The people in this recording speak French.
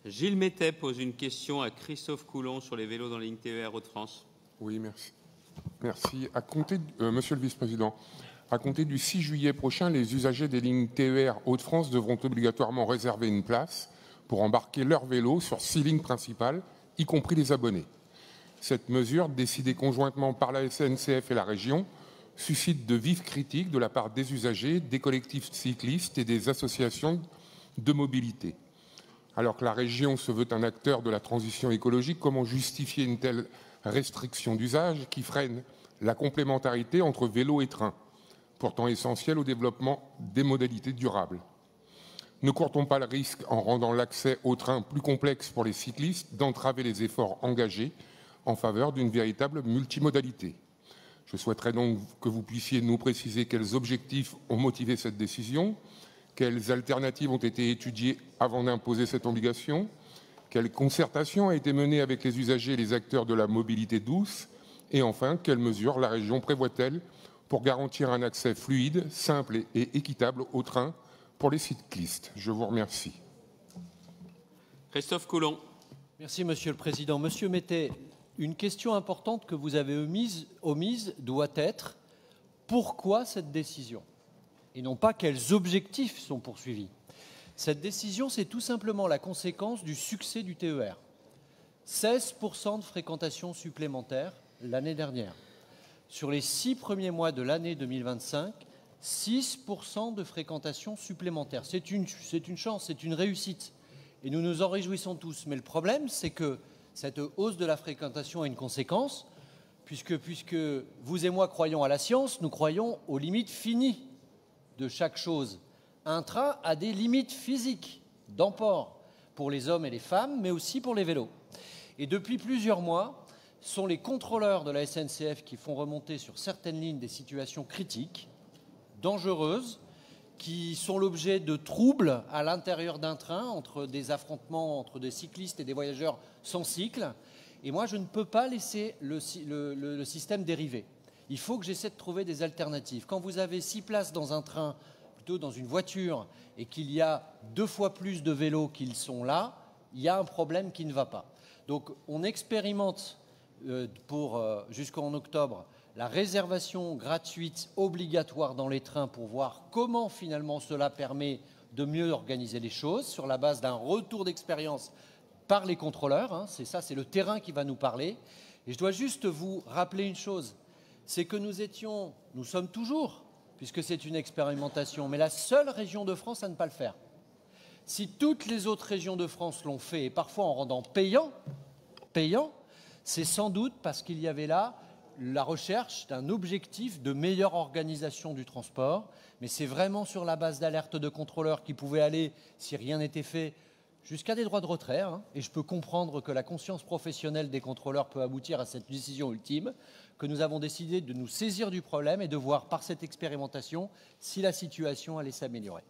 Gilles Mettet pose une question à Christophe Coulon sur les vélos dans les lignes TER Hauts-de-France. Oui, merci. Merci. Monsieur le vice-président, à compter du 6 juillet prochain, les usagers des lignes TER Hauts-de-France devront obligatoirement réserver une place pour embarquer leur vélo sur 6 lignes principales, y compris les abonnés. Cette mesure, décidée conjointement par la SNCF et la région, suscite de vives critiques de la part des usagers, des collectifs cyclistes et des associations de mobilité. Alors que la région se veut un acteur de la transition écologique, comment justifier une telle restriction d'usage qui freine la complémentarité entre vélo et train, pourtant essentielle au développement des modalités durables? Ne court-on pas le risque, en rendant l'accès au train plus complexe pour les cyclistes, d'entraver les efforts engagés en faveur d'une véritable multimodalité? Je souhaiterais donc que vous puissiez nous préciser quels objectifs ont motivé cette décision, quelles alternatives ont été étudiées avant d'imposer cette obligation, quelle concertation a été menée avec les usagers et les acteurs de la mobilité douce, et enfin, quelles mesures la région prévoit-elle pour garantir un accès fluide, simple et équitable au train pour les cyclistes? Je vous remercie. Christophe Coulon. Merci, Monsieur le Président. Monsieur Mettet, une question importante que vous avez omise doit être pourquoi cette décision et non pas quels objectifs sont poursuivis. Cette décision, c'est tout simplement la conséquence du succès du TER. 16% de fréquentation supplémentaire l'année dernière. Sur les 6 premiers mois de l'année 2025, 6% de fréquentation supplémentaire. C'est une chance, c'est une réussite. Et nous nous en réjouissons tous. Mais le problème, c'est que cette hausse de la fréquentation a une conséquence, puisque vous et moi croyons à la science, nous croyons aux limites finies de chaque chose. Un train a des limites physiques d'emport pour les hommes et les femmes, mais aussi pour les vélos. Et depuis plusieurs mois, ce sont les contrôleurs de la SNCF qui font remonter sur certaines lignes des situations critiques, dangereuses, qui sont l'objet de troubles à l'intérieur d'un train, entre des affrontements entre des cyclistes et des voyageurs sans cycle. Et moi, je ne peux pas laisser le système dériver. Il faut que j'essaie de trouver des alternatives. Quand vous avez 6 places dans un train, plutôt dans une voiture, et qu'il y a 2 fois plus de vélos qu'ils sont là, il y a un problème qui ne va pas. Donc on expérimente jusqu'en octobre la réservation gratuite obligatoire dans les trains pour voir comment finalement cela permet de mieux organiser les choses sur la base d'un retour d'expérience par les contrôleurs. C'est ça, c'est le terrain qui va nous parler. Et je dois juste vous rappeler une chose, c'est que nous sommes toujours, puisque c'est une expérimentation, mais la seule région de France à ne pas le faire. Si toutes les autres régions de France l'ont fait, et parfois en rendant payant, c'est sans doute parce qu'il y avait là la recherche d'un objectif de meilleure organisation du transport, mais c'est vraiment sur la base d'alertes de contrôleurs qui pouvaient aller, si rien n'était fait, jusqu'à des droits de retrait, et je peux comprendre que la conscience professionnelle des contrôleurs peut aboutir à cette décision ultime, que nous avons décidé de nous saisir du problème et de voir par cette expérimentation si la situation allait s'améliorer.